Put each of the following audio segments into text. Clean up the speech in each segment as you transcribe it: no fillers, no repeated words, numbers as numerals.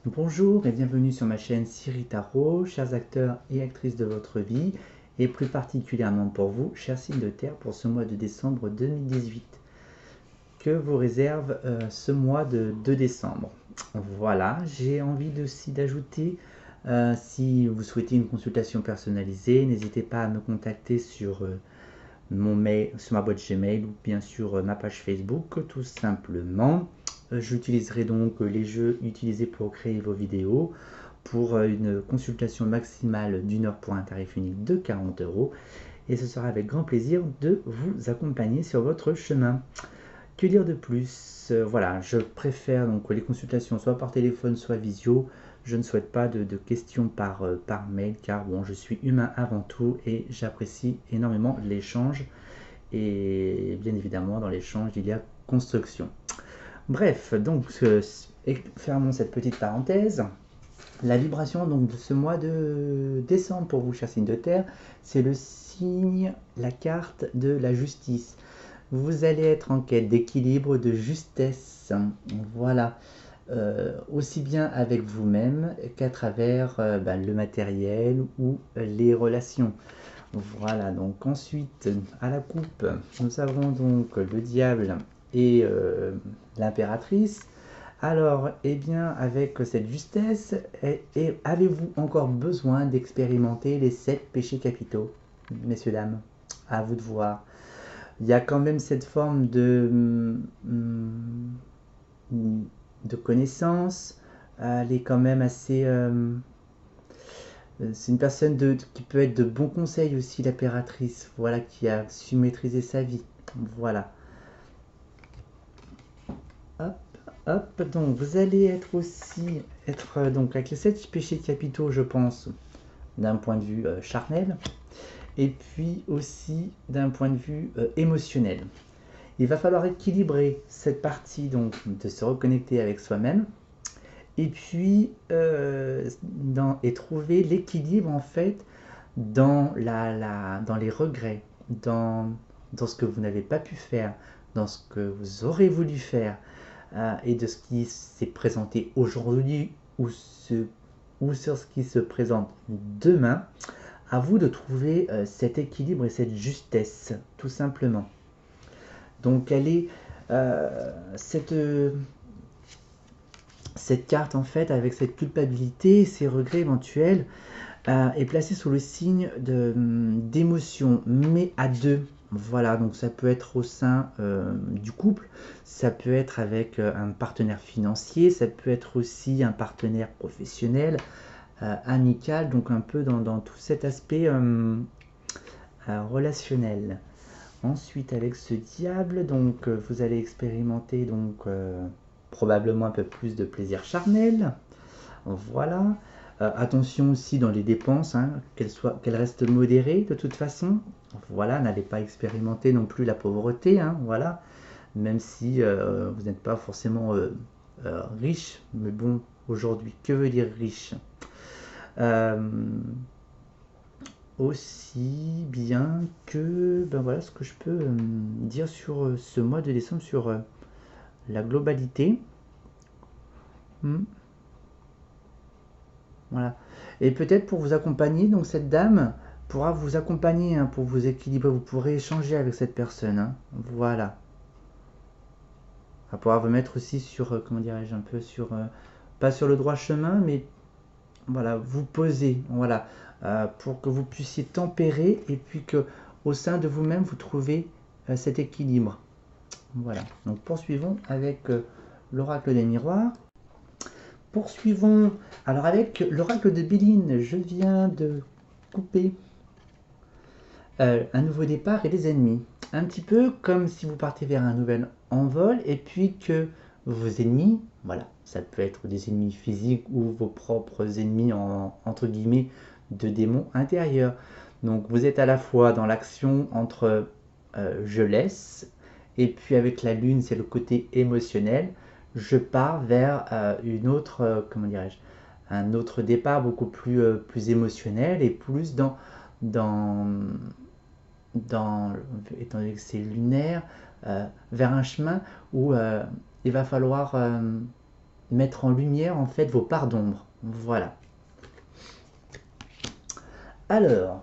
Bonjour et bienvenue sur ma chaîne Siri Tarot, chers acteurs et actrices de votre vie, et plus particulièrement pour vous, chers signes de terre, pour ce mois de décembre 2018. Que vous réserve ce mois de décembre? Voilà, j'ai envie aussi d'ajouter, si vous souhaitez une consultation personnalisée, n'hésitez pas à me contacter sur mon mail, sur ma boîte Gmail ou bien sur ma page Facebook, tout simplement. J'utiliserai donc les jeux utilisés pour créer vos vidéos pour une consultation maximale d'une heure pour un tarif unique de 40 euros. Et ce sera avec grand plaisir de vous accompagner sur votre chemin. Que dire de plus? Voilà, je préfère donc les consultations soit par téléphone, soit visio. Je ne souhaite pas de questions par mail car bon, je suis humain avant tout et j'apprécie énormément l'échange. Et bien évidemment, dans l'échange, il y a construction. Bref, donc fermons cette petite parenthèse. La vibration donc de ce mois de décembre pour vous, chers signes de terre, c'est le signe, la carte de la justice. Vous allez être en quête d'équilibre, de justesse. Voilà. Aussi bien avec vous-même qu'à travers le matériel ou les relations. Voilà, donc ensuite, à la coupe, nous avons donc le diable et l'impératrice. Alors, eh bien, avec cette justesse, avez-vous encore besoin d'expérimenter les 7 péchés capitaux, messieurs, dames? À vous de voir. Il y a quand même cette forme de connaissance. Elle est quand même assez... c'est une personne qui peut être de bons conseils aussi, l'impératrice, voilà, qui a su maîtriser sa vie. Voilà. Hop, hop, donc vous allez être aussi, donc avec les 7 péchés capitaux, je pense, d'un point de vue charnel, et puis aussi d'un point de vue émotionnel. Il va falloir équilibrer cette partie, donc, de se reconnecter avec soi-même, et puis et trouver l'équilibre en fait dans les regrets, dans ce que vous n'avez pas pu faire, dans ce que vous aurez voulu faire, et de ce qui s'est présenté aujourd'hui ou sur ce qui se présente demain. À vous de trouver cet équilibre et cette justesse, tout simplement. Donc elle est cette carte en fait avec cette culpabilité, ces regrets éventuels, est placée sous le signe d'émotion, mais à deux. Voilà, donc ça peut être au sein du couple, ça peut être avec un partenaire financier, ça peut être aussi un partenaire professionnel, amical, donc un peu dans tout cet aspect relationnel. Ensuite, avec ce diable, donc vous allez expérimenter donc probablement un peu plus de plaisir charnel. Voilà. Attention aussi dans les dépenses, hein, qu'elles restent modérées de toute façon. Voilà, n'allez pas expérimenter non plus la pauvreté, hein, voilà. Même si vous n'êtes pas forcément riche, mais bon, aujourd'hui, que veut dire riche? Euh, Aussi bien que, ben voilà ce que je peux dire sur ce mois de décembre, sur la globalité. Hmm. Voilà. Et peut-être pour vous accompagner, donc cette dame pourra vous accompagner, hein, pour vous équilibrer. Vous pourrez échanger avec cette personne, hein. Voilà. Elle pourra vous mettre aussi sur, comment dirais-je, un peu sur, pas sur le droit chemin, mais voilà, vous poser, voilà, pour que vous puissiez tempérer et puis que au sein de vous-même vous trouvez cet équilibre. Voilà. Donc poursuivons avec l'oracle des miroirs. Poursuivons. Alors avec l'oracle de Béline, je viens de couper un nouveau départ et des ennemis. Un petit peu comme si vous partez vers un nouvel envol et puis que vos ennemis, voilà, ça peut être des ennemis physiques ou vos propres ennemis entre guillemets de démons intérieurs. Donc vous êtes à la fois dans l'action entre je laisse et puis avec la lune c'est le côté émotionnel. Je pars vers une autre, comment dirais-je, un autre départ beaucoup plus émotionnel et plus dans, étant donné que c'est lunaire, vers un chemin où il va falloir mettre en lumière en fait vos parts d'ombre. Voilà. Alors,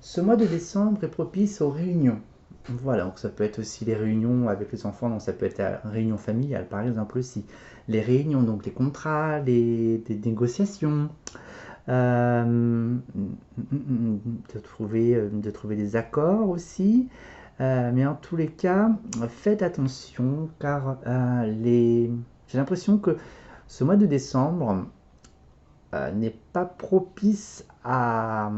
ce mois de décembre est propice aux réunions. Voilà, donc ça peut être aussi les réunions avec les enfants, donc ça peut être la réunion familiale par exemple aussi. Les réunions, donc les contrats, des négociations, de trouver des accords aussi. Mais en tous les cas, faites attention car j'ai l'impression que ce mois de décembre n'est pas propice à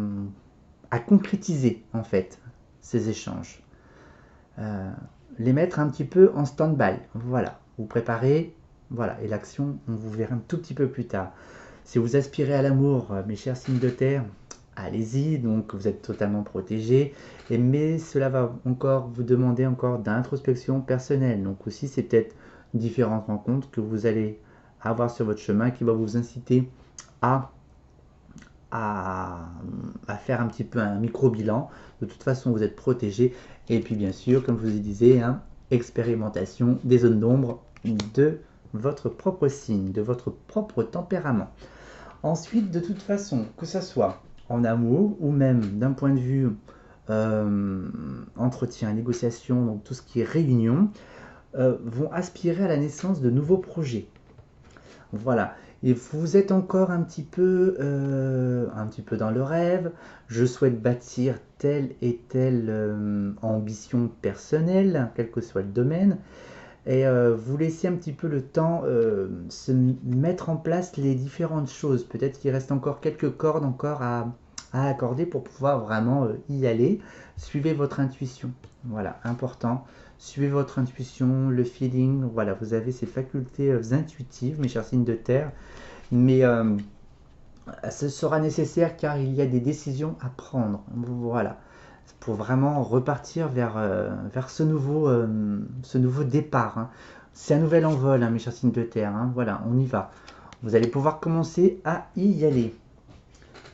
concrétiser en fait ces échanges. Les mettre un petit peu en stand-by. Voilà, vous préparez, voilà, et l'action, on vous verra un tout petit peu plus tard. Si vous aspirez à l'amour, mes chers signes de terre, allez-y, donc vous êtes totalement protégés, mais cela va encore vous demander encore d'introspection personnelle. Donc aussi, c'est peut-être différentes rencontres que vous allez avoir sur votre chemin qui va vous inciter à faire un petit peu un micro-bilan. De toute façon, vous êtes protégé. Et puis, bien sûr, comme je vous disais, hein, expérimentation des zones d'ombre de votre propre signe, de votre propre tempérament. Ensuite, de toute façon, que ce soit en amour ou même d'un point de vue entretien, négociation, donc tout ce qui est réunion, vont aspirer à la naissance de nouveaux projets. Voilà. Et vous êtes encore un petit peu dans le rêve. Je souhaite bâtir telle et telle ambition personnelle, quel que soit le domaine. Et vous laissez un petit peu le temps se mettre en place les différentes choses. Peut-être qu'il reste encore quelques cordes encore à accorder pour pouvoir vraiment y aller. Suivez votre intuition. Voilà, important. Suivez votre intuition, le feeling. Voilà, vous avez ces facultés intuitives, mes chers signes de terre. Mais ce sera nécessaire car il y a des décisions à prendre. Voilà, pour vraiment repartir vers ce nouveau départ. Hein. C'est un nouvel envol, hein, mes chers signes de terre. Hein. Voilà, on y va. Vous allez pouvoir commencer à y aller.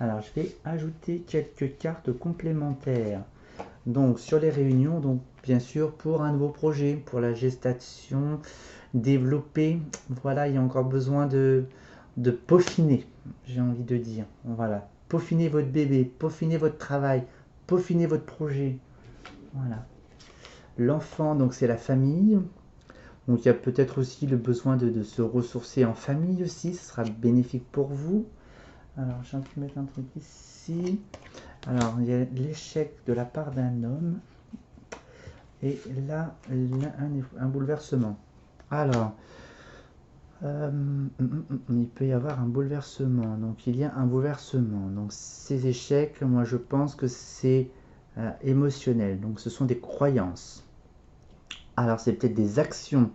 Alors, je vais ajouter quelques cartes complémentaires. Donc, sur les réunions, donc bien sûr, pour un nouveau projet, pour la gestation, développer, voilà, il y a encore besoin de peaufiner, j'ai envie de dire. Voilà, peaufiner votre bébé, peaufiner votre travail, peaufiner votre projet. Voilà. L'enfant, donc c'est la famille. Donc il y a peut-être aussi le besoin de se ressourcer en famille aussi, ce sera bénéfique pour vous. Alors j'ai envie de mettre un truc ici. Alors il y a l'échec de la part d'un homme. Et là, un bouleversement. Alors, il peut y avoir un bouleversement. Donc il y a un bouleversement. Donc ces échecs, moi je pense que c'est émotionnel. Donc ce sont des croyances. Alors c'est peut-être des actions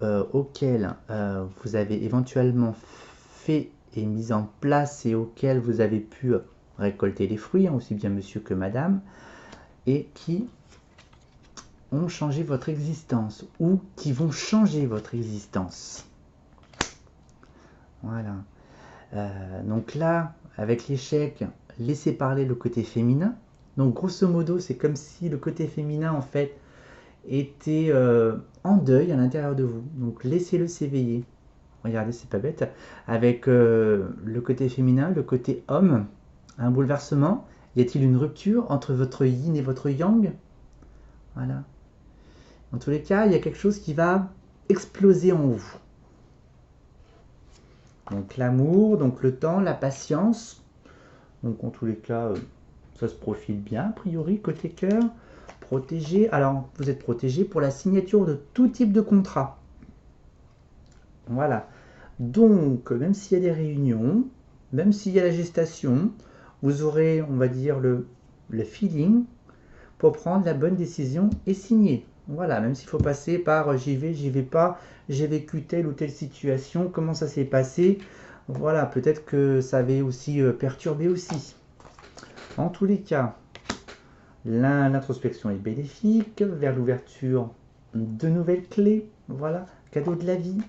auxquelles vous avez éventuellement fait et mis en place et auxquelles vous avez pu récolter les fruits, hein, aussi bien monsieur que madame, et qui ont changé votre existence ou qui vont changer votre existence. Voilà. Donc là, avec l'échec, laissez parler le côté féminin. Donc grosso modo, c'est comme si le côté féminin, en fait, était en deuil à l'intérieur de vous. Donc laissez-le s'éveiller. Regardez, c'est pas bête. Avec le côté féminin, le côté homme, un bouleversement. Y a-t-il une rupture entre votre yin et votre yang? Voilà. Dans tous les cas, il y a quelque chose qui va exploser en vous. Donc l'amour, donc le temps, la patience. Donc en tous les cas, ça se profile bien, a priori, côté cœur. Protégé. Alors, vous êtes protégé pour la signature de tout type de contrat. Voilà. Donc, même s'il y a des réunions, même s'il y a la gestation, vous aurez, on va dire, le feeling pour prendre la bonne décision et signer. Voilà, même s'il faut passer par j'y vais pas, j'ai vécu telle ou telle situation, comment ça s'est passé. Voilà, peut-être que ça avait aussi perturbé aussi. En tous les cas, l'introspection est bénéfique vers l'ouverture de nouvelles clés. Voilà, cadeau de la vie.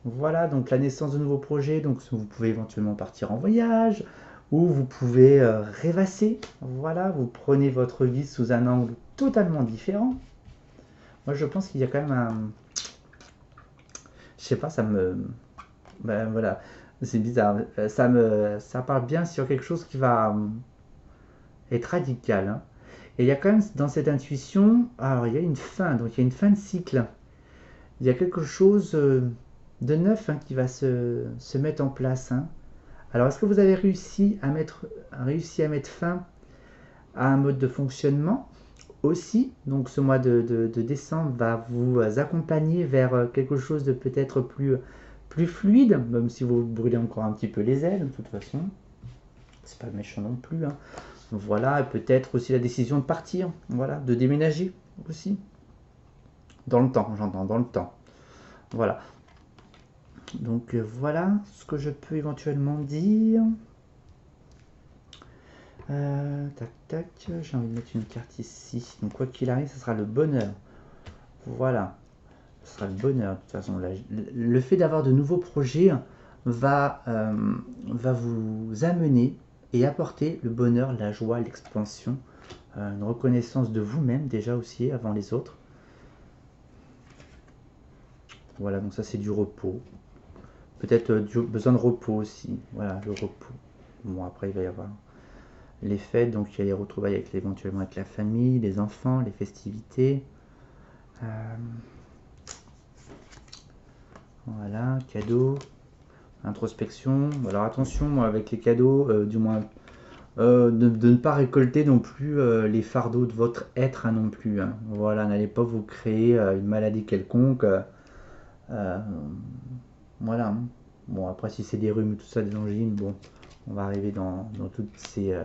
Voilà, donc la naissance de nouveaux projets. Donc vous pouvez éventuellement partir en voyage ou vous pouvez rêvasser. Voilà, vous prenez votre vie sous un angle totalement différent. Moi, je pense qu'il y a quand même un... Je sais pas, ça me Ben voilà, c'est bizarre. Ça parle bien sur quelque chose qui va être radical, hein. Et il y a quand même dans cette intuition, alors il y a une fin, donc il y a une fin de cycle. Il y a quelque chose de neuf, hein, qui va se mettre en place, hein. Alors, est-ce que vous avez réussi à mettre fin à un mode de fonctionnement aussi? Donc, ce mois de décembre va vous accompagner vers quelque chose de peut-être plus fluide, même si vous brûlez encore un petit peu les ailes, de toute façon. C'est pas méchant non plus, hein. Voilà, et peut-être aussi la décision de partir, voilà, de déménager aussi. Dans le temps, j'entends, dans le temps. Voilà. Donc voilà ce que je peux éventuellement dire. Tac tac, j'ai envie de mettre une carte ici. Donc quoi qu'il arrive, ce sera le bonheur. Voilà, ce sera le bonheur de toute façon. Le fait d'avoir de nouveaux projets va vous amener et apporter le bonheur, la joie, l'expansion, une reconnaissance de vous-même déjà aussi avant les autres. Voilà, donc ça c'est du repos. Peut-être besoin de repos aussi. Voilà, le repos. Bon, après il va y avoir les fêtes, donc il y a les retrouvailles éventuellement avec la famille, les enfants, les festivités. Voilà, cadeaux, introspection. Alors attention, moi, avec les cadeaux, du moins, de ne pas récolter non plus les fardeaux de votre être, hein, non plus, hein. Voilà, n'allez pas vous créer une maladie quelconque. Voilà, hein. Bon, après, si c'est des rhumes, tout ça, des angines, bon, on va arriver dans toutes ces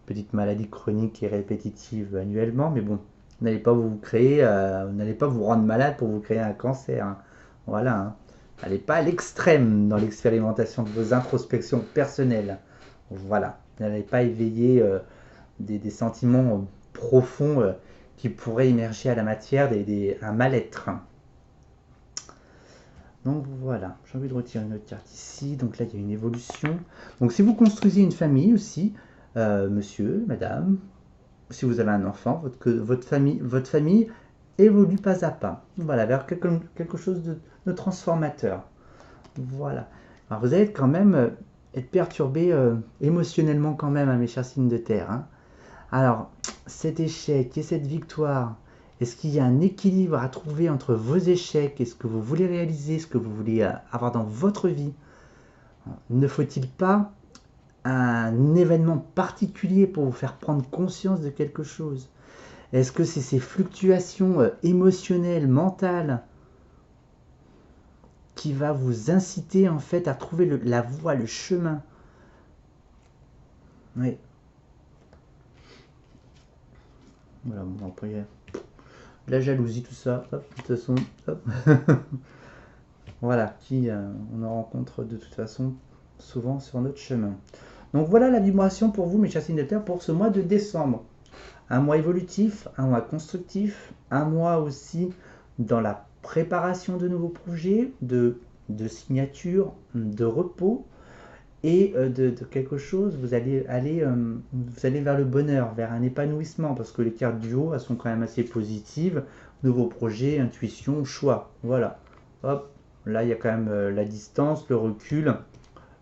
petites maladies chroniques et répétitives annuellement, mais bon, n'allez pas vous créer, n'allez pas vous rendre malade pour vous créer un cancer, hein. Voilà, hein. N'allez pas à l'extrême dans l'expérimentation de vos introspections personnelles. Voilà, n'allez pas éveiller des sentiments profonds qui pourraient émerger à la matière, un mal-être. Donc voilà, j'ai envie de retirer une autre carte ici. Donc là, il y a une évolution. Donc si vous construisez une famille aussi, monsieur, madame, si vous avez un enfant, votre famille évolue pas à pas. Voilà, vers quelque chose de transformateur. Voilà. Alors vous allez quand même être perturbé émotionnellement quand même, hein, mes chers signes de terre, hein. Alors, cet échec et cette victoire, est-ce qu'il y a un équilibre à trouver entre vos échecs et ce que vous voulez réaliser, ce que vous voulez avoir dans votre vie? Ne faut-il pas un événement particulier pour vous faire prendre conscience de quelque chose? Est-ce que c'est ces fluctuations émotionnelles, mentales, qui va vous inciter en fait à trouver la voie, le chemin? Oui. Voilà, bon, après, la jalousie, tout ça, hop, de toute façon, hop. Voilà, qui on en rencontre de toute façon souvent sur notre chemin. Donc voilà la vibration pour vous, mes chers signes de terre, pour ce mois de décembre. Un mois évolutif, un mois constructif, un mois aussi dans la préparation de nouveaux projets, de signature, de repos et de quelque chose. Vous allez vers le bonheur, vers un épanouissement, parce que les cartes du haut, elles sont quand même assez positives. Nouveaux projets, intuition, choix. Voilà. Hop, là il y a quand même la distance, le recul.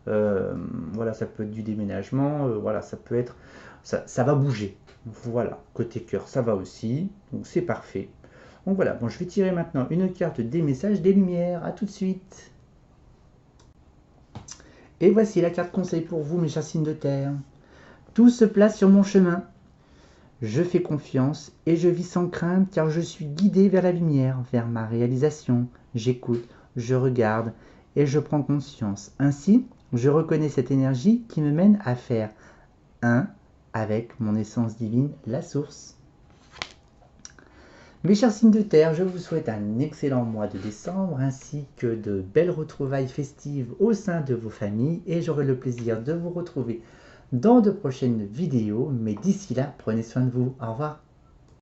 Voilà, ça peut être du déménagement. Voilà, ça peut être, ça va bouger. Voilà, côté cœur, ça va aussi. Donc c'est parfait. Donc voilà, bon, je vais tirer maintenant une carte des messages, des lumières. À tout de suite. Et voici la carte conseil pour vous, mes chers signes de terre. Tout se place sur mon chemin. Je fais confiance et je vis sans crainte car je suis guidé vers la lumière, vers ma réalisation. J'écoute, je regarde et je prends conscience. Ainsi, je reconnais cette énergie qui me mène à faire un avec mon essence divine, la source. Mes chers signes de terre, je vous souhaite un excellent mois de décembre ainsi que de belles retrouvailles festives au sein de vos familles et j'aurai le plaisir de vous retrouver dans de prochaines vidéos. Mais d'ici là, prenez soin de vous. Au revoir.